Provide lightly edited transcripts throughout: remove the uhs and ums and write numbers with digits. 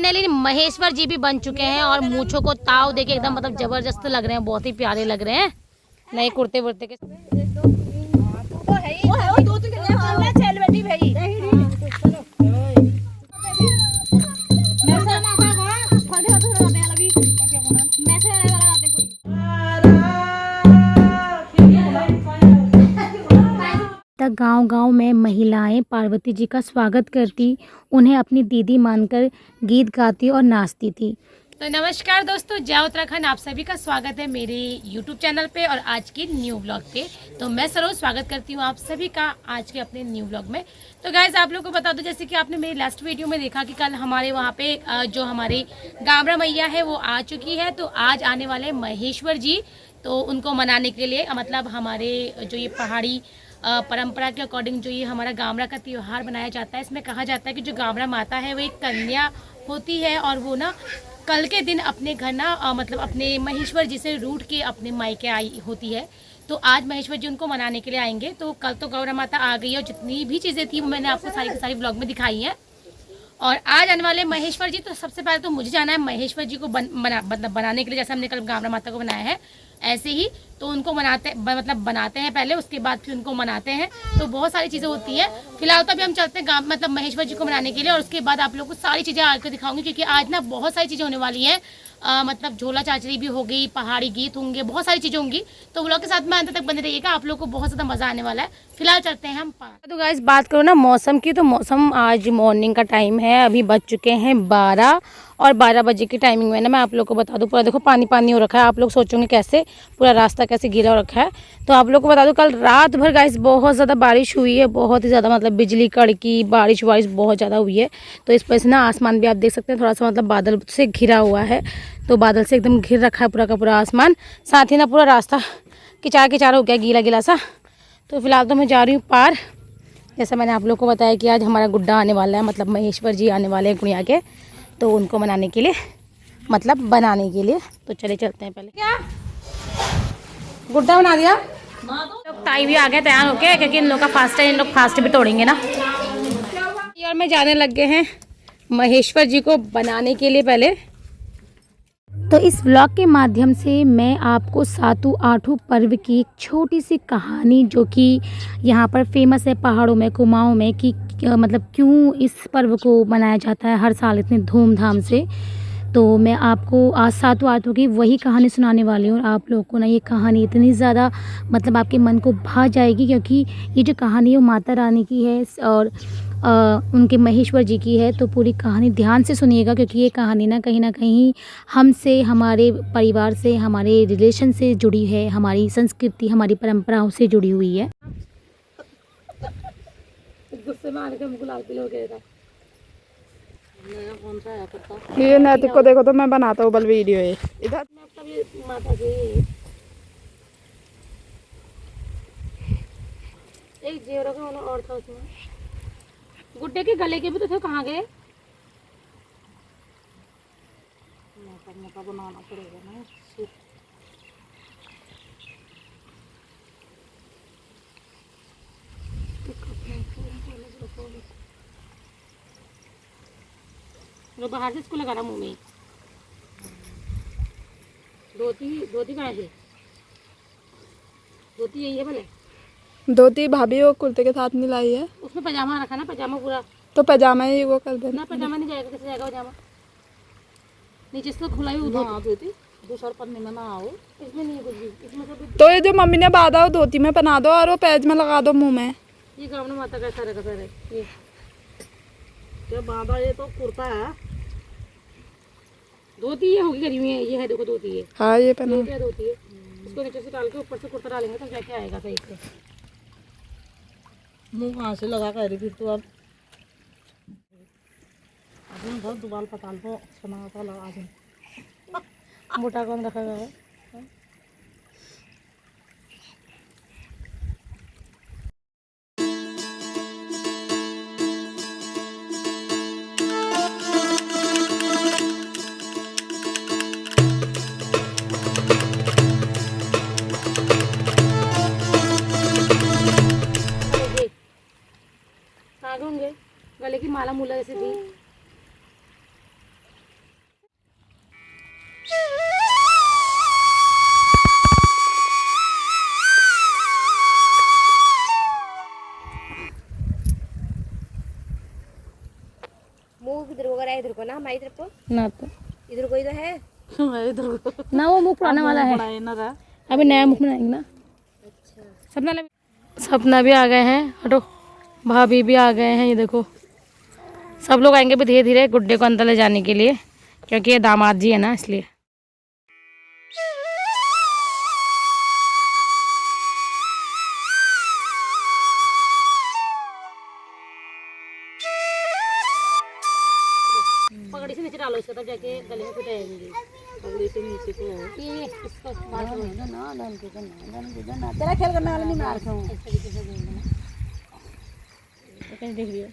Finally Maheshwar जी भी बन चुके हैं और मूंछों को ताव देके एकदम मतलब जबरदस्त लग रहे हैं, बहुत ही प्यारे लग रहे हैं नए कुर्ते वुर्ते के। गांव-गांव में महिलाएं पार्वती जी का स्वागत करती, उन्हें अपनी दीदी मानकर गीत गाती और नाचती थी। तो नमस्कार दोस्तों, जय उत्तराखंड, आप सभी का स्वागत है मेरे YouTube चैनल पे और आज के न्यू ब्लॉग पे। तो मैं सरोज स्वागत करती हूँ आप सभी का आज के अपने न्यू ब्लॉग में। तो गाइज आप लोगों को बता दो, जैसे कि आपने मेरी लास्ट वीडियो में देखा कि कल हमारे वहाँ पे जो हमारी गामरा मैया है वो आ चुकी है। तो आज आने वाले महेश्वर जी, तो उनको मनाने के लिए मतलब हमारे जो ये पहाड़ी परंपरा के अकॉर्डिंग जो ये हमारा गामरा का त्यौहार बनाया जाता है, इसमें कहा जाता है कि जो गामरा माता है वो एक कन्या होती है और वो ना कल के दिन अपने घर ना मतलब अपने महेश्वर जी से रूठ के अपने मायके आई होती है। तो आज महेश्वर जी उनको मनाने के लिए आएंगे। तो कल तो गौरा माता आ गई है और जितनी भी चीज़ें थी वो मैंने आपको सारी की सारी ब्लॉग में दिखाई हैं। और आज आने वाले महेश्वर जी, तो सबसे पहले तो मुझे जाना है महेश्वर जी को बनाने के लिए। जैसे हमने कल गामरा माता को बनाया है ऐसे ही तो उनको बनाते हैं पहले, उसके बाद फिर उनको मनाते हैं। तो बहुत सारी चीज़ें होती हैं। फिलहाल तो अभी हम चलते हैं मतलब महेश्वर जी को मनाने के लिए और उसके बाद आप लोगों को सारी चीज़ें आकर दिखाऊंगी, क्योंकि आज ना बहुत सारी चीज़ें होने वाली हैं। मतलब झोला चाचरी भी हो गई, पहाड़ी गीत होंगे, बहुत सारी चीज़ें होंगी। तो व्लॉग के साथ में अंत तक बने रहिएगा, आप लोगों को बहुत ज़्यादा मज़ा आने वाला है। फिलहाल चलते हैं हम पास। तो गाइस बात करो ना मौसम की, तो मौसम आज मॉर्निंग का टाइम है, अभी बज चुके हैं 12 और 12 बजे की टाइमिंग में ना मैं आप लोग को बता दूं, पूरा देखो पानी पानी हो रखा है। आप लोग सोचोगे कैसे, पूरा रास्ता कैसे गीला हो रखा है। तो आप लोग को बता दूं कल रात भर गाइस बहुत ज़्यादा बारिश हुई है, बहुत ही ज़्यादा मतलब बिजली कड़की बारिश बहुत ज़्यादा हुई है। तो इस वजह से ना आसमान भी आप देख सकते हैं थोड़ा सा मतलब बादल से घिरा हुआ है। तो बादल से एकदम घिर रखा है पूरा का पूरा आसमान, साथ ही ना पूरा रास्ता किचार किचार हो गया, गीला गीला सा। तो फिलहाल तो मैं जा रही हूँ पार। जैसा मैंने आप लोग को बताया कि आज हमारा गुड्डा आने वाला है, मतलब महेश्वर जी आने वाले हैं गुड़िया के, तो उनको मनाने के लिए मतलब बनाने के लिए। तो चले चलते हैं पहले। क्या गुड्डा बना दिया? ताई भी आ गए तैयार होके, क्योंकि इन लोग का फास्ट है, इन लोग फास्ट भी तोड़ेंगे ना। और मैं जाने लग गए हैं महेश्वर जी को बनाने के लिए पहले। तो इस व्लॉग के माध्यम से मैं आपको सातों आठों पर्व की एक छोटी सी कहानी, जो कि यहाँ पर फेमस है पहाड़ों में, कुमाऊं में, कि मतलब क्यों इस पर्व को मनाया जाता है हर साल इतने धूमधाम से। तो मैं आपको आज सातों आठों की वही कहानी सुनाने वाली हूँ। और आप लोगों को ना ये कहानी इतनी ज़्यादा मतलब आपके मन को भा जाएगी, क्योंकि ये जो कहानी है वो माता रानी की है और उनके महेश्वर जी की है। तो पूरी कहानी ध्यान से सुनिएगा, क्योंकि ये कहानी ना कहीं हमसे, हमारे परिवार से, हमारे रिलेशन से जुड़ी है, हमारी संस्कृति, हमारी परंपराओं से जुड़ी हुई है। गुस्से में आने का मुझे लाल पीला हो गया था। कौन सा है पता? ये नैतिक को देखो तो मैं बनाता हूँ बल वीडियो है इधर। माता जी एक जेवरा का होना और था उसमें। गुड्डे के गले के भी तो थे, कहाँ गए? मोटा बनाना पड़ेगा ना। तो बाहर से इसको लगाना मुंह में। धोती कहाँ है? धोती यही है भले। धोती भाभी वो कुर्ते के साथ नहीं लाई है, उसमें पजामा रखा ना, पजामा पूरा। तो पजामा ही वो कर देना। ना पजामा नहीं जाएगा, कैसे जाएगा पजामा? नीचे से तो खुला ही धोती दूसरा पन्ने में ना आओ, इसमें नहीं है कुछ भी, इसमें सब। तो ये जो मम्मी ने बांधा हो धोती में पहना दो और वो पैज में लगा दो मुंह में। ये गामना माता का सारा का सारा ये जब बांधा, ये तो कुर्ता है, धोती ये होगी करी हुई है, ये है देखो धोती है। हाँ ये पहना क्या धोती है, इसको नीचे से डाल के ऊपर से कुर्ता डालेंगे तो जाके आएगा सही से। मुंह कहाँ से लगा कर फिर तो अब घर दुबाल पताल तो सना लगा दे। मोटा कौन रखा गया है? गले की माला मूला ऐसे थी। इधर को ना, हमारी तरफ को, ना तो इधर कोई तो है इधर को ना, वो मुख पुराना वाला है, बनाए ना रहा। अभी नया मुख बनाएंगे ना। सपना भी आ गए हैं, हटो, भाभी भी आ गए हैं, ये देखो सब लोग आएंगे भी धीरे धीरे गुड्डे को अंदर ले जाने के लिए, क्योंकि ये दामाद जी है ना, इसलिए। पगड़ी से नीचे डालो इसको, तब जाके गले में फिट आएंगी। पगड़ी से नीचे को ये इसको बांट दो ना, ना तेरा खेल करने वाला नहीं मार खाऊं। इस तरीके से देंगे ना, तो कैसे देख रही हो,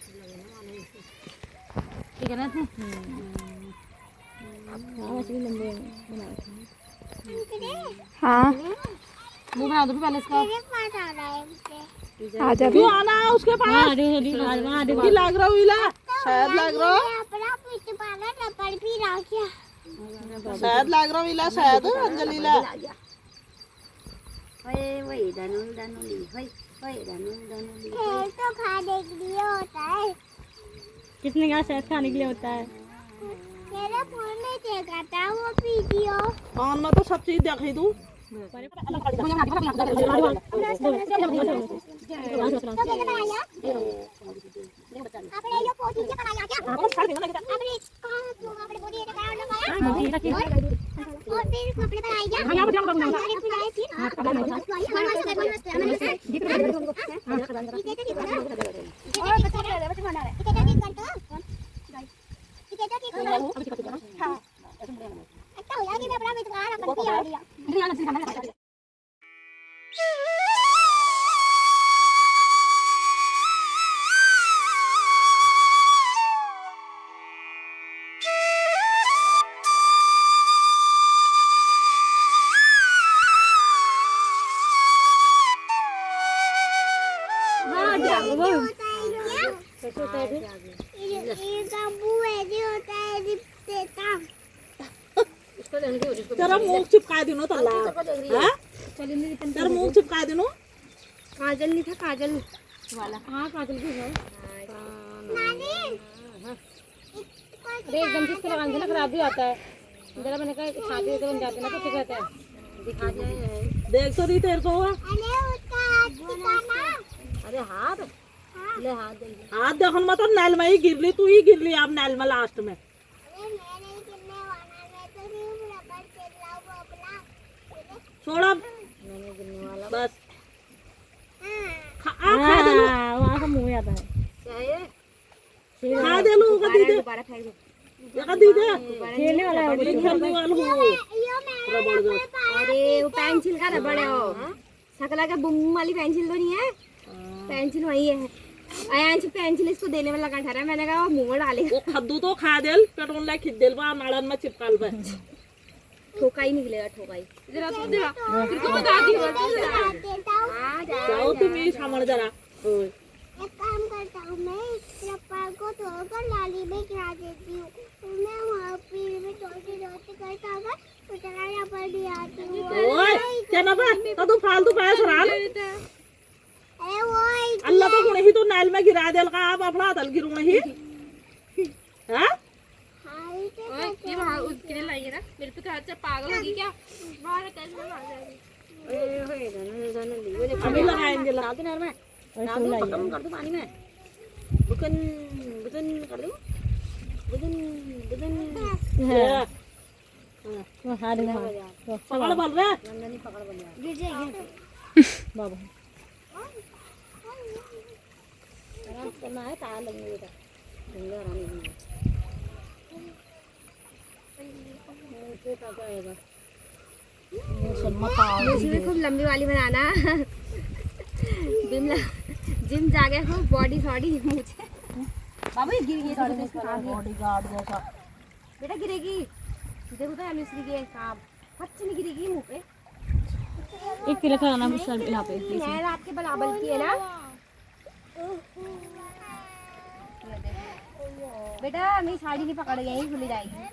ठीक है ना इसमें। हाँ वैसे भी लंबे बना रखे हैं। हाँ मुँह बना दो भी पहले इसका। आ जा तू आना उसके पास। हाँ की लग रहा हुई ला, शायद लग रहा, शायद लग रहा हुई ला, शायद अंजलि ला। किसने कहा शायद खाने के लिए होता है। मेरे फोन में देखा था वो वीडियो। फोन में तो सब चीज देखी तू। आपने ये फोटो क्या बनाया क्या? आपने आपने बॉडी ये लगाया और फिर कपड़े बनाए क्या? हां बनाए फिर और बता बना रहा है। अच्छा हो यार, ये बड़ा बेकार करती आ रही है। तेरा मुंह चिपका दूं तल्ला, हां तेरा मुंह चिपका दूं। काजल नहीं था, काजल वाला। हाँ काजल भी है। नानी अरे एकदम से इसको लगाने से ना खराब भी आता है। जरा मैंने कहा छाती से बन जाते ना तो ठीक रहता है। दिखा जाए, देख तो रही तेरे को। अरे उसका हाथ दिखाना। अरे हाथ ले, हाथ दे। हाथ देखो मत, तो नल में ही गिर ली, तू ही गिर ली अब नल में लास्ट में। अरे मैं नहीं गिरने वाला, मैं तो सिर्फ रबड़ खेल रहा हूँ अपना। छोड़ अब मैंने गिरने वाला बस। खा दे लो, वहाँ का मुंह आता है। क्या है ये? खा दे लो, का दी दे, दोबारा फेंक दो। का दी दे। खेलने वाला है, खेलने वाला हूँ रबड़ दो। अरे वो पेंसिल का रबड़ है वो, सकला का बुम वाली पेंसिल तो नहीं है, पेंसिल वही है। आयांश पेंसिल इसको देने में लगा ठहरा, मैंने कहा वो मुंह में डालेगा। वो खद्दू तो खा देल, पेट्रोल ला खिद देल, वहाँ नाड़न में चिपकाल बे। ठोका ही निकलेगा, ठोका ही। इधर तो देखो, फिर को बता दी जाओ तुम ही सामने जरा। एक काम करता हूँ, मैं रप्पा को तोड़कर नाली में गिरा देती हूँ। मैं वहाँ फिर में चलते करता हूँ, तो चला रप्पा भी आती हूँ। ओए क्या ना बे, तो तू फालतू पैसे राल। अरे वो अल्लाह तो गुणे ही तो नाल में गिरा देल का, आप अपना दल गिरू नहीं। हाँ? ये वहाँ उसके लिए लाइए ना, मेरे पे तो हाथ से पागल होगी क्या? बाहर कैसे में मार जाएगी? अभी लगाएंगे ला। डाल दो नहर में, डाल दो, खत्म कर दो पानी में। बुकन बुकन कर दो, बुकन बुकन। हाँ। वो हाथ में पकड़ बल रहे। नंदनी पकड़ बन गिर जाएगी। बाबा आराम करना है, तार लगने बेटा, धंधा आराम नहीं है। मुझे खूब लंबी वाली बनाना। जिम जाके खूब बॉडी सॉडी मुझे। बाबू ये गिर गई थोड़ी सी, बॉडीगार्ड जैसा। बेटा गिरेगी, देखो तो अनुश्री के सांप बच्चे नहीं गिरेगी मुंह पे। एक तिलक लगाना सर यहाँ पे। मैं रात के बराबर की है ना बेटा, मेरी साड़ी नहीं पकड़ गई, खुली जाएगी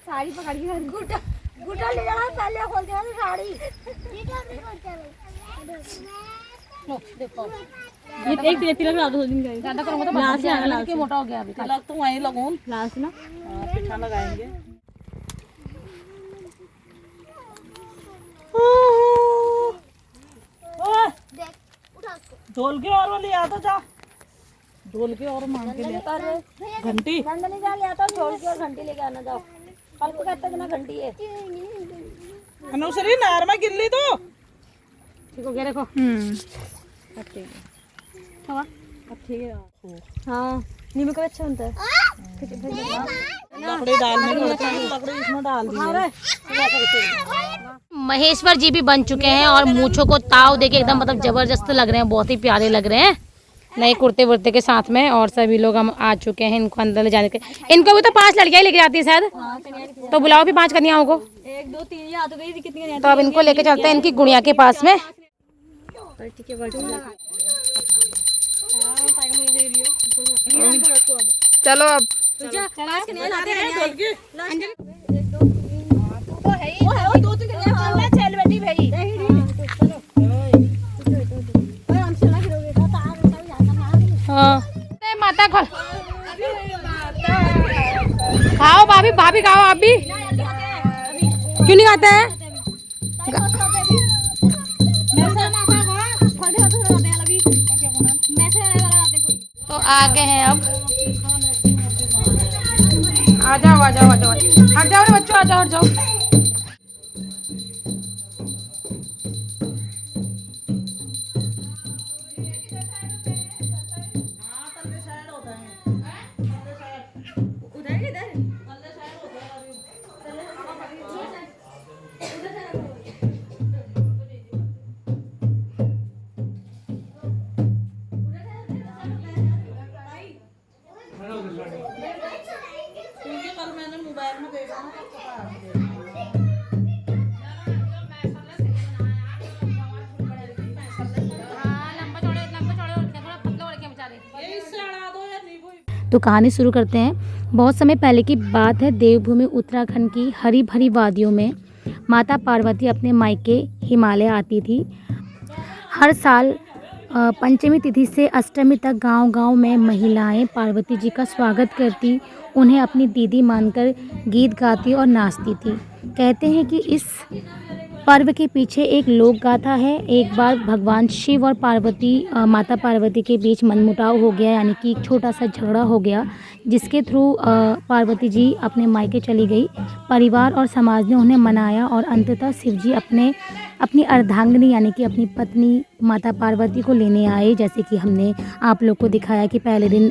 साड़ी पकड़ के। गुटा गुटा ले जाना, पहले खोल देना साड़ी। देखो ये एक तिलक लगा दो दिन का ज्यादा करूँगा तो लास्ट से आएगा कि मोटा हो गया अभी तिलक तो वहीं लगूं लास्ट ना पिठा लगाएंगे ढोल के और वाली आ तो जा ढोल के और मांग के ले घंटी नहीं जा ले आता छोड़ के और घंटी लेके आना जाओ कल को कहते ना घंटी है अनुसरी नार में गिल्ली तो ठीक हो गया देखो ठीक है हाँ नींबू का अच्छा बनता है लकड़ी डालने को लकड़ी इसमें डाल दी महेश्वर जी भी बन चुके हैं और मूंछों को ताव देके एकदम मतलब जबरदस्त लग रहे हैं, बहुत ही प्यारे लग रहे हैं नए कुर्ते वुर्ते के साथ में। और सभी लोग हम आ चुके हैं इनको अंदर ले जाने के। इनको भी तो 5 लड़कियां लेके जाती है शायद, तो बुलाओ भी 5 कन्याओं को। 1 2 3 याद गई थी कितनी तो अब इनको लेके चलते हैं इनकी गुड़िया के पास में। चलो अब हाँ माता खोल खाओ भाभी, भाभी खाओ आप भी। क्यों नहीं खाते हैं? तो आगे हैं अब। आ जाओ आ जाओ आ जाओ, हट जाओ रे बच्चों, आ जाओ हट जाओ। कल मैंने मोबाइल में देखा ना तो कहानी शुरू करते हैं। बहुत समय पहले की बात है। देवभूमि उत्तराखंड की हरी भरी वादियों में माता पार्वती अपने मायके हिमालय आती थी। हर साल पंचमी तिथि से अष्टमी तक गांव-गांव में महिलाएं पार्वती जी का स्वागत करती, उन्हें अपनी दीदी मानकर गीत गाती और नाचती थी। कहते हैं कि इस पर्व के पीछे एक लोक गाथा है। एक बार भगवान शिव और माता पार्वती के बीच मनमुटाव हो गया, यानी कि एक छोटा सा झगड़ा हो गया, जिसके थ्रू पार्वती जी अपने मायके चली गई। परिवार और समाज ने उन्हें मनाया और अंततः शिव जी अपनी अर्धांगिनी यानी कि अपनी पत्नी माता पार्वती को लेने आए। जैसे कि हमने आप लोग को दिखाया कि पहले दिन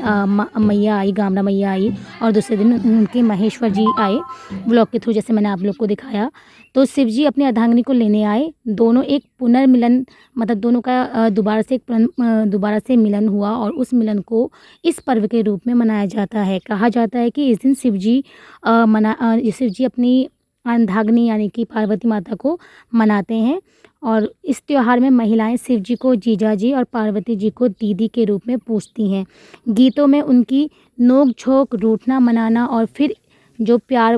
मैया आई, गामड़ा मैया आई, और दूसरे दिन उनके महेश्वर जी आए ब्लॉग के थ्रू, जैसे मैंने आप लोग को दिखाया। तो शिव जी अपनी अर्धांगिनी को लेने आए। दोनों एक पुनर्मिलन, मतलब दोनों का दोबारा से मिलन हुआ, और उस मिलन को इस पर्व के रूप में मनाया जाता है। कहा जाता है कि इस दिन शिव जी अपनी अर्धांगिनी यानी कि पार्वती माता को मनाते हैं, और इस त्यौहार में महिलाएं शिव जी को जीजा जी और पार्वती जी को दीदी के रूप में पूजती हैं। गीतों में उनकी नोक झोंक, रूठना मनाना और फिर जो प्यार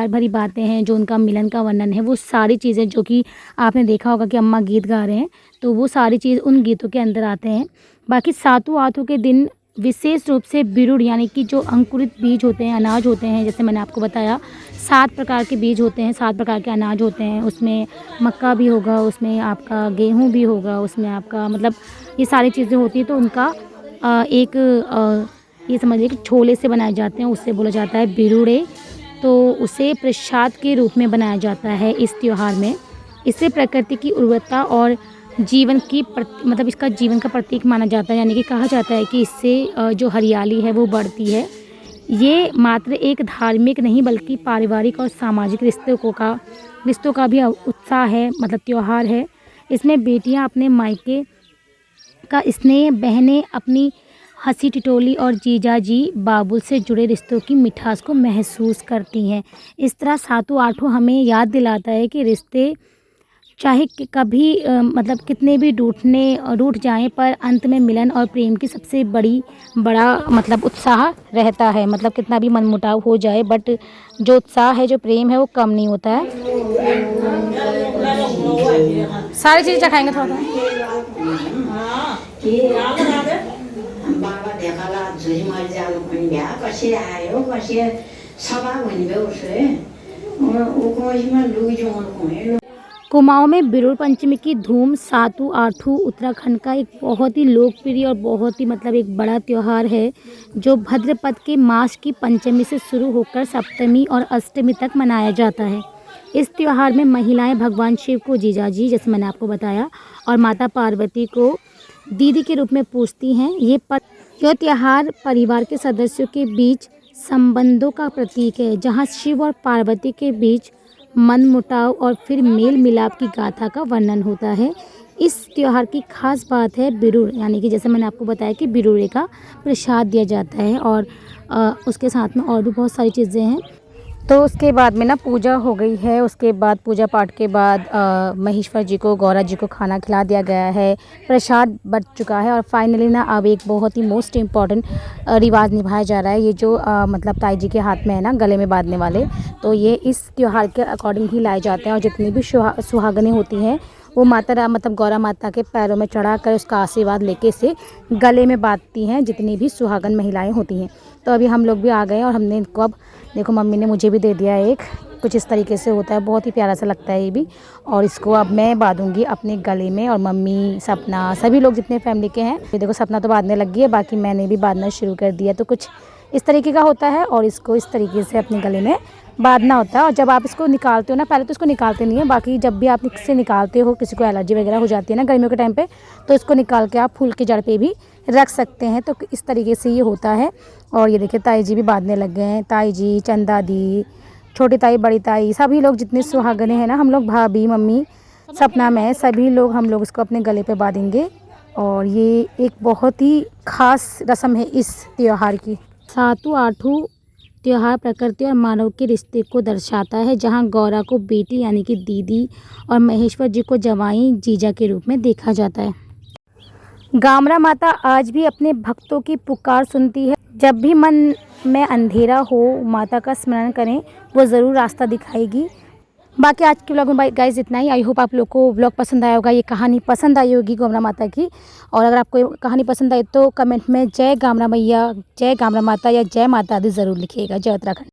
भरी बातें हैं, जो उनका मिलन का वर्णन है, वो सारी चीज़ें जो कि आपने देखा होगा कि अम्मा गीत गा रहे हैं, तो वो सारी चीज़ उन गीतों के अंदर आते हैं। बाकी सातों आठों के दिन विशेष रूप से बिरुड़ यानी कि जो अंकुरित बीज होते हैं, अनाज होते हैं, जैसे मैंने आपको बताया 7 प्रकार के बीज होते हैं, 7 प्रकार के अनाज होते हैं। उसमें मक्का भी होगा, उसमें आपका गेहूँ भी होगा, उसमें आपका मतलब ये सारी चीज़ें होती हैं। तो उनका ये समझिए कि छोले से बनाए जाते हैं, उससे बोला जाता है बिरुड़े। तो उसे प्रसाद के रूप में बनाया जाता है इस त्यौहार में। इससे प्रकृति की उर्वरता और जीवन की मतलब इसका जीवन का प्रतीक माना जाता है, यानी कि कहा जाता है कि इससे जो हरियाली है वो बढ़ती है। ये मात्र एक धार्मिक नहीं बल्कि पारिवारिक और सामाजिक रिश्तों का भी उत्साह है, मतलब त्यौहार है। इसमें बेटियां अपने मायके का स्नेह, बहनें अपनी हंसी टिटोली और जीजा जी बाबुल से जुड़े रिश्तों की मिठास को महसूस करती हैं। इस तरह सातों आठों हमें याद दिलाता है कि रिश्ते चाहे कभी मतलब कितने भी रूठ जाएं, पर अंत में मिलन और प्रेम की सबसे बड़ा मतलब उत्साह रहता है। मतलब कितना भी मनमुटाव हो जाए, बट जो उत्साह है, जो प्रेम है, वो कम नहीं होता है। सारी चीज़ें चखाएंगे थोड़ा। की याद लगा दे बाबा देखाला झुरी मरि जानु पनि भ्या कसे आयो कसे सभा भन्ने उसले ऊ इसमें लुई जो कुमाऊं में बिरुर पंचमी की धूम सातू आठू उत्तराखंड का एक बहुत ही लोकप्रिय और बहुत ही मतलब एक बड़ा त्यौहार है जो भाद्रपद के मास की पंचमी से शुरू होकर सप्तमी और अष्टमी तक मनाया जाता है। इस त्यौहार में महिलाएं भगवान शिव को जीजाजी, जैसे मैंने आपको बताया, और माता पार्वती को दीदी के रूप में पूजती हैं। यह त्यौहार परिवार के सदस्यों के बीच संबंधों का प्रतीक है, जहां शिव और पार्वती के बीच मन मुटाव और फिर मेल मिलाप की गाथा का वर्णन होता है। इस त्यौहार की खास बात है बिरुर, यानी कि जैसे मैंने आपको बताया कि बिरुरे का प्रसाद दिया जाता है और उसके साथ में और भी बहुत सारी चीज़ें हैं। तो उसके बाद में ना पूजा हो गई है। उसके बाद पूजा पाठ के बाद महेश्वर जी को, गौरा जी को खाना खिला दिया गया है, प्रसाद बच चुका है और फाइनली ना अब एक बहुत ही मोस्ट इम्पॉर्टेंट रिवाज निभाया जा रहा है। ये जो मतलब ताई जी के हाथ में है ना गले में बांधने वाले, तो ये इस त्यौहार के अकॉर्डिंग ही लाए जाते हैं और जितनी भी सुहागनें होती हैं वो मतलब गौरा माता के पैरों में चढ़ा कर उसका आशीर्वाद लेके इसे गले में बांधती हैं, जितनी भी सुहागन महिलाएं होती हैं। तो अभी हम लोग भी आ गए और हमने इनको अब देखो मम्मी ने मुझे भी दे दिया एक, कुछ इस तरीके से होता है, बहुत ही प्यारा सा लगता है ये भी। और इसको अब मैं बांधूंगी अपने गले में और मम्मी, सपना, सभी लोग जितने फैमिली के हैं। ये देखो सपना तो बांधने लगी है, बाकी मैंने भी बांधना शुरू कर दिया। तो कुछ इस तरीके का होता है और इसको इस तरीके से अपने गले में बांधना होता है। और जब आप इसको निकालते हो ना, पहले तो इसको निकालते नहीं है, बाकी जब भी आप इससे निकालते हो, किसी को एलर्जी वगैरह हो जाती है ना गर्मियों के टाइम पे, तो इसको निकाल के आप फूल की जड़ पे भी रख सकते हैं। तो इस तरीके से ये होता है। और ये देखिए ताई जी भी बांधने लग गए हैं, ताई जी, चंदा दी, छोटी ताई, बड़ी ताई, सभी लोग जितने सुहागने हैं ना, हम लोग भाभी, मम्मी, सपना, मैं, सभी लोग हम लोग इसको अपने गले पे बांधेंगे। और ये एक बहुत ही ख़ास रस्म है इस त्यौहार की। सातू आठू त्यौहार प्रकृति और मानव के रिश्ते को दर्शाता है, जहां गौरा को बेटी यानी कि दीदी और महेश्वर जी को जवाई जीजा के रूप में देखा जाता है। गामरा माता आज भी अपने भक्तों की पुकार सुनती है। जब भी मन में अंधेरा हो, माता का स्मरण करें, वो ज़रूर रास्ता दिखाएगी। बाकी आज के व्लॉग में गाइस इतना ही। आई होप आप लोग को व्लॉग पसंद आया होगा, ये कहानी पसंद आई होगी गामरा माता की। और अगर आपको कहानी पसंद आई तो कमेंट में जय गामरा मैया, जय गामरा माता या जय माता दी ज़रूर लिखिएगा। जय उत्तराखंड।